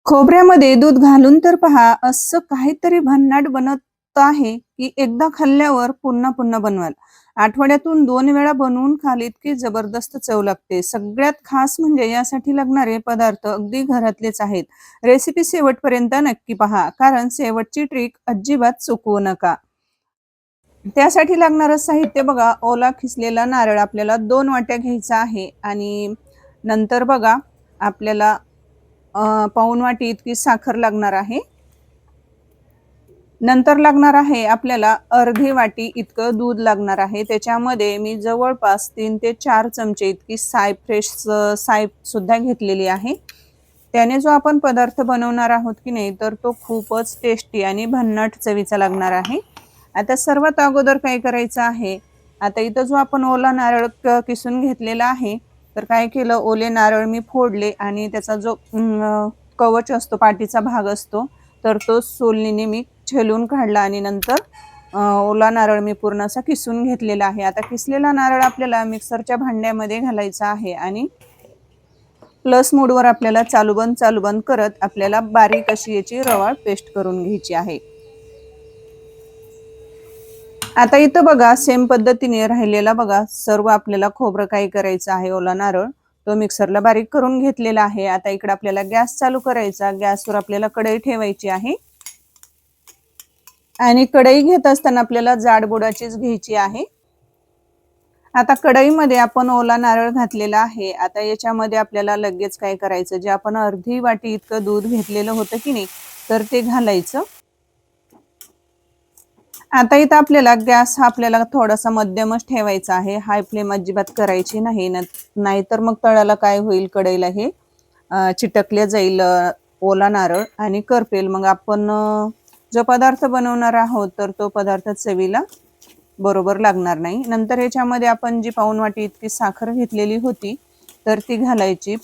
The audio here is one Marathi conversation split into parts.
खोबऱ्यामध्ये दूध घालून तर पहा, असं काहीतरी भन्नाट बनत आहे, की एकदा खाल्ल्यावर पुन्हा पुन्हा बनवाल. आठवड्यातून 2 वेळा बनवून खाल इतकी जबरदस्त चव लागते. सगळ्यात खास म्हणजे यासाठी लागणारे पदार्थ अगदी घरातलेच आहेत. रेसिपी शेवटपर्यंत नक्की पहा, कारण शेवटची ट्रिक अजिबात चुकवू नका. त्यासाठी लागणारं साहित्य बघा, ओला खिसलेला नारळ आपल्याला 2 वाट्या घ्यायचा आहे आणि नंतर बघा आपल्याला पाऊण वाटी इतकी साखर लागणार आहे. नंतर लागणार आहे आपल्याला अर्धी वाटी इतकं दूध लागणार आहे. त्याच्यामध्ये मी जवळपास 3 ते 4 चमचे इतकी साय सुद्धा घेतलेली आहे. त्याने जो आपण पदार्थ बनवणार आहोत की नाही, तर तो खूपच टेस्टी आणि भन्नाट चवीचा लागणार आहे. आता सर्वात अगोदर काय करायचं आहे, आता इथं जो आपण ओला नारळ किसून घेतलेला आहे, तर काय केलं, ओले नारळ मी फोडले आणि त्याचा जो कवच असतो, पाठीचा भाग असतो, तर तो सोलनीने मी छेलून काढला आणि नंतर ओला नारळ मी पूर्ण असा किसून घेतलेला आहे. आता किसलेला नारळ आपल्याला मिक्सरच्या भांड्यामध्ये घालायचा आहे आणि प्लस मोडवर आपल्याला चालू बंद करत आपल्याला बारीक अशी याची रवाळ पेस्ट करून घ्यायची आहे. आता इथं बघा सेम पद्धतीने राहिलेला बघा सर्व आपल्याला खोबरं काय करायचं आहे, ओला नारळ तो मिक्सरला बारीक करून घेतलेला आहे. आता इकडे आपल्याला गॅस चालू करायचा. गॅसवर आपल्याला कढई ठेवायची आहे आणि कढई घेत असताना आपल्याला जाड बुडाचीच घ्यायची आहे. आता कढईमध्ये आपण ओला नारळ घातलेला आहे. आता याच्यामध्ये आपल्याला लगेच काय करायचं, जे आपण अर्धी वाटी इतकं दूध घेतलेलं होतं की नाही, तर ते घालायचं. आता इथं आपल्याला गॅस हा आपल्याला थोडासा मध्यमच ठेवायचा आहे. हाय फ्लेम अजिबात करायची नाही, नाहीतर मग तळाला काय होईल, कढईला हे चिटकले जाईल ओला नारळ आणि करपेल. मग आपण जो पदार्थ बनवणार आहोत तर तो पदार्थ चवीला बरोबर लागणार नाही. नंतर याच्यामध्ये आपण जी पाऊण वाटी इतकी साखर घेतलेली होती तर ती घालायची.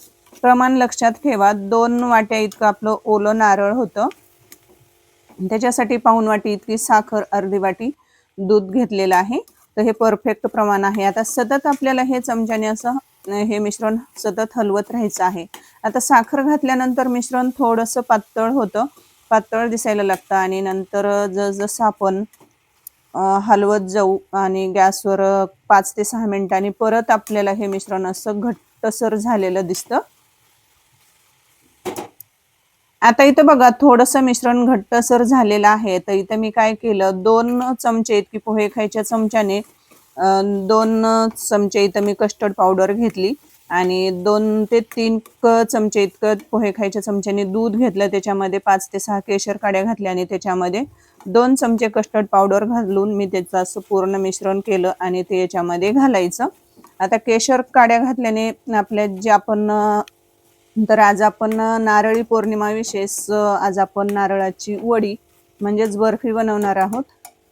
प्रमाण लक्षात ठेवा, 2 वाट्या इतकं आपलं ओलं नारळ होतं, त्याच्यासाठी पाऊण वाटी इतकी साखर, अर्धी वाटी दूध घेतलेलं आहे. तर हे परफेक्ट प्रमाण आहे. आता सतत आपल्याला हे चमच्याने असं हे मिश्रण सतत हलवत राहायचं आहे. आता साखर घातल्यानंतर मिश्रण थोडंसं पातळ होतं, पातळ दिसायला लागतं आणि नंतर जसं आपण हलवत जाऊ आणि गॅसवर 5 ते 6 मिनिटांनी परत आपल्याला हे मिश्रण असं घट्टसर झालेलं दिसतं. आता इथं बघा थोडंसं मिश्रण घट्टसर झालेलं आहे. तर इथं मी काय केलं, 2 चमचे इतकी पोहे खायच्या चमच्याने 2 चमचे इथं मी कस्टर्ड पावडर घेतली आणि 2 ते 3 चमचे इतकं पोहे खायच्या चमच्याने दूध घेतलं. त्याच्यामध्ये 5 ते 6 केशर काड्या घातल्या आणि त्याच्यामध्ये 2 चमचे कस्टर्ड पावडर घालून मी त्याचं असं पूर्ण मिश्रण केलं आणि ते याच्यामध्ये घालायचं. आता केशर काड्या घातल्याने आपल्या जे आपण तर आज आपण नारळी पौर्णिमा विशेष आज आपण नारळाची वडी म्हणजेच बर्फी बनवणार आहोत.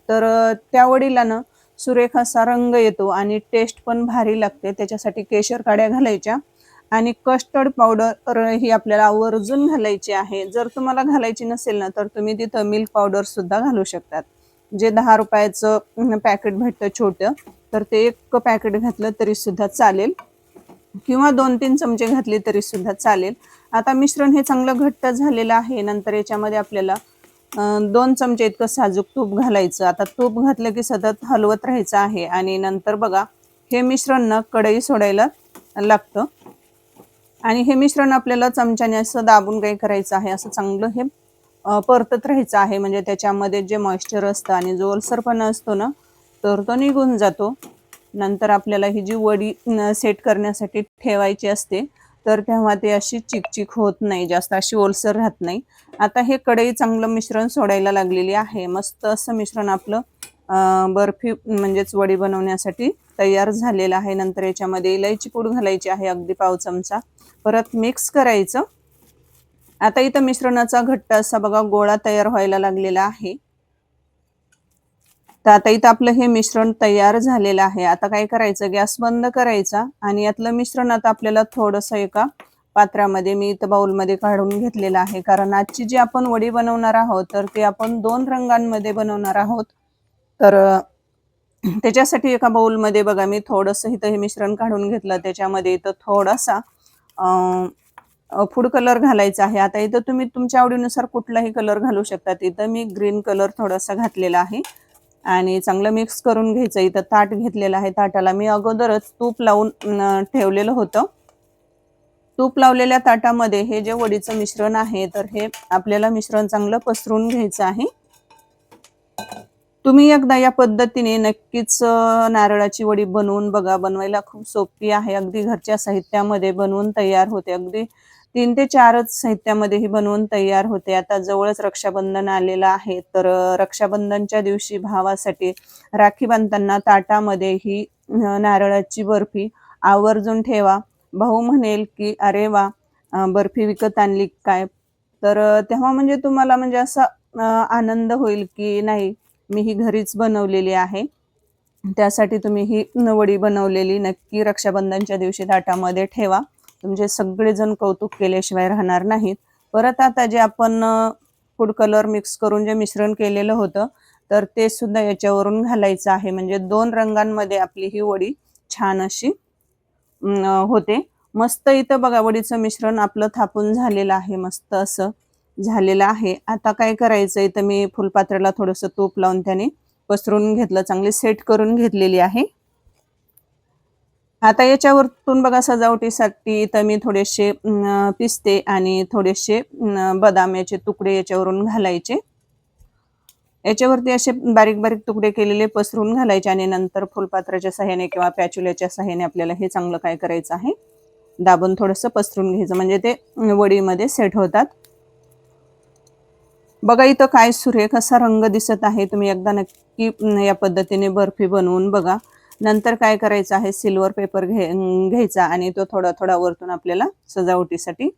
तर त्या वडीला ना सुरेख असा रंग येतो आणि टेस्ट पण भारी लागते. त्याच्यासाठी केशर काड्या घालायच्या आणि कस्टर्ड पावडर ही आपल्याला आवर्जून घालायची आहे. जर तुम्हाला घालायची नसेल ना, तर तुम्ही तिथं मिल्क पावडर सुद्धा घालू शकतात. जे 10 रुपयाचं पॅकेट भेटतं छोटं, तर ते 1 पॅकेट घातलं तरी सुद्धा चालेल किंवा 2-3 चमचे घातले तरी सुद्धा चालेल. आता मिश्रण हे चांगलं घट्ट झालेलं आहे. नंतर याच्यामध्ये आपल्याला 2 चमचे इतकं साजूक तूप घालायचं. आता तूप घातलं की सतत हलवत राहायचं आहे आणि नंतर बघा हे मिश्रण ना कढई सोडायला लागतं आणि हे मिश्रण आपल्याला चमच्याने असं दाबून काय करायचं आहे, असं चांगलं हे परतत राहायचं आहे. म्हणजे त्याच्यामध्ये जे मॉइश्चर असतं आणि जो ओलसरपणा असतो ना, तर तो निघून जातो. नंतर आपल्याला ही जी वडी सेट करण्यासाठी ठेवायची असते, तर तेव्हा ते अशी चिकचिक होत नाही, जास्त अशी ओलसर राहत नाही. आता हे कढई चांगलं मिश्रण सोडायला लागलेली आहे. मस्त असं मिश्रण आपलं बर्फी म्हणजेच वडी बनवण्यासाठी तयार झालेलं आहे. नंतर याच्यामध्ये इलायची पूड घालायची आहे, अगदी पाव चमचा. परत मिक्स करायचं. आता इथं मिश्रणाचा घट्ट असा बघा गोळा तयार व्हायला लागलेला आहे. तर आता इथं आपलं हे मिश्रण तयार झालेलं आहे. आता काय करायचं, गॅस बंद करायचा आणि यातलं मिश्रण आता आपल्याला थोडंसं एका पात्रामध्ये मी इथं बाउलमध्ये काढून घेतलेलं आहे. कारण आजची जी आपण वडी बनवणार आहोत, तर ते आपण 2 रंगांमध्ये बनवणार आहोत. तर त्याच्यासाठी एका बाउलमध्ये बघा मी थोडंसं इथं हे मिश्रण काढून घेतलं. त्याच्यामध्ये इथं थोडासा फूड कलर घालायचा आहे. आता इथं तुम्ही तुमच्या आवडीनुसार कुठलाही कलर घालू शकता. इथं मी ग्रीन कलर थोडासा घातलेला आहे आणि चांगलं मिक्स करून घ्यायचं. इथं ताट घेतलेलं आहे. ताटाला मी अगोदरच तूप लावून ठेवलेलं होतं. तूप लावलेल्या ताटामध्ये हे जे वडीचं मिश्रण आहे, तर हे आपल्याला मिश्रण चांगलं पसरून घ्यायचं आहे. तुम्ही एकदा या पद्धतीने नक्कीच नारळाची वडी बनवून बघा. बनवायला खूप सोपी आहे. अगदी घरच्या साहित्यामध्ये बनवून तयार होते. अगदी 3 ते 4च साहित्यामध्ये ही बनवून तयार होते. आता जवळच रक्षाबंधन आलेलं आहे, तर रक्षाबंधनच्या दिवशी भावासाठी राखी बांधताना ताटामध्ये ही नारळाची बर्फी आवर्जून ठेवा. भाऊ म्हणेल, की "अरे वाह! बर्फी विकत आणली काय?" तर तेव्हा म्हणजे तुम्हाला म्हणजे असा आनंद होईल, की नाही मी ही घरीच बनवलेली आहे. त्यासाठी तुम्ही ही वडी बनवलेली नक्की रक्षाबंधनच्या दिवशी ताटामध्ये ठेवा. तुमचे सगळेजण कौतुक केल्याशिवाय राहणार नाहीत. परत आता जे आपण फूड कलर मिक्स करून जे मिश्रण केलेलं होतं, तर ते सुद्धा याच्यावरून घालायचं आहे. म्हणजे 2 रंगांमध्ये आपली ही वडी छान अशी होते. मस्त इथं बघा वडीचं मिश्रण आपलं थापून झालेलं आहे. मस्त असं झालेलं आहे. आता काय करायचं, इथं मी फुलपात्राला थोडंसं तूप लावून त्याने पसरून घेतलं. चांगली सेट करून घेतलेली आहे. आता याच्यावरतून बघा सजावटीसाठी इथं मी थोडेसे पिस्ते आणि थोडेसे बदाम याचे तुकडे याच्यावरून घालायचे. याच्यावरती असे बारीक-बारीक तुकडे केलेले पसरून घालायचे आणि नंतर फुलपात्राच्या सहाय्याने किंवा पॅच्युल्याच्या सहाय्याने आपल्याला हे चांगलं काय करायचं आहे, दाबून थोडंसं पसरून घ्यायचं. म्हणजे ते वडीमध्ये सेट होतात. बघा इथं काय सुरेख असा रंग दिसत आहे. तुम्ही एकदा नक्की या पद्धतीने बर्फी बनवून बघा. नंतर काय करायचं आहे, सिल्वर पेपर घ्यायचा आणि तो थोडा-थोडा वरतून आपल्याला सजावटीसाठी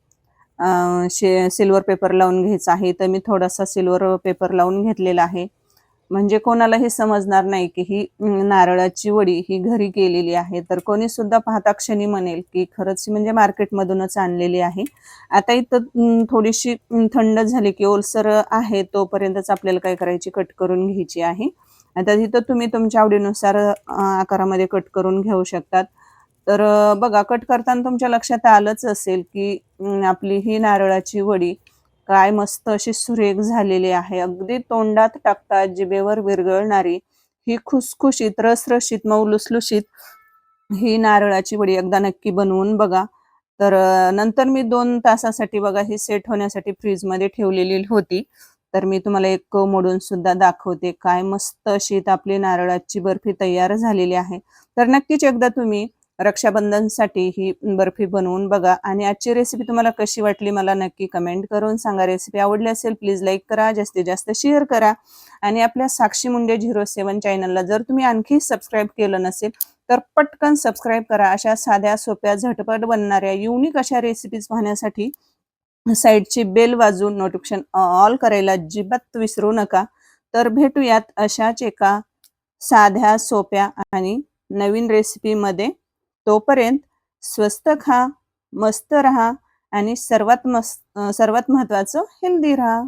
सिल्वर पेपर लावून घ्यायचा आहे. तर मी थोडासा सिल्वर पेपर लावून घेतलेला आहे. म्हणजे कोणालाही समजणार नाही, की ही नारळाची वडी ही घरी केलेली आहे. तर कोणी सुद्धा पाहता क्षणी म्हणेल, की खरंच म्हणजे मार्केटमधूनच आणलेली आहे. आता इथं थोडीशी थंड झाली, की ओलसर आहे तोपर्यंतच आपल्याला काय करायची, कट करून घ्यायची आहे. आता तिथं तुम्ही तुमच्या आवडीनुसार आकारामध्ये कट करून घेऊ शकतात. तर बघा कट करताना तुमच्या लक्षात आलंच असेल, की आपली ही नारळाची वडी काय मस्त अशी सुरेख झालेली आहे. अगदी तोंडात टाकता जिभेवर विरघळणारी ही खुसखुशीत, रसरशीत, मऊ लुसलुशीत ही नारळाची वडी एकदा नक्की बनवून बघा. तर नंतर मी 2 तासासाठी बघा ही सेट होण्यासाठी फ्रीजमध्ये ठेवलेली होती. तर मी तुम्हाला एक मोडून सुद्धा दाखवते. काय मस्त अशी इथं आपली नारळाची बर्फी तयार झालेली आहे. तर नक्कीच एकदा तुम्ही रक्षाबंधनसाठी ही बर्फी बनवून बघा आणि आजची रेसिपी तुम्हाला कशी वाटली मला नक्की कमेंट करून सांगा. रेसिपी आवडली असेल प्लीज लाईक करा, जास्तीत जास्त शेअर करा आणि आपल्या साक्षी मुंडे 07 चॅनलला जर तुम्ही आणखी सबस्क्राईब केलं नसेल तर पटकन सबस्क्राईब करा. अशा साध्या, सोप्या, झटपट बनणाऱ्या युनिक अशा रेसिपीज पाहण्यासाठी साइडची बेल वाजवून नोटिफिकेशन ऑल करायला अजिबात विसरू नका. तर भेटूयात अशाच एका साध्या, सोप्या आणि नवीन रेसिपीमध्ये. तोपर्यंत स्वस्त खा, मस्त रहा आणि सर्वात महत्त्वाचं हेल्दी राहा.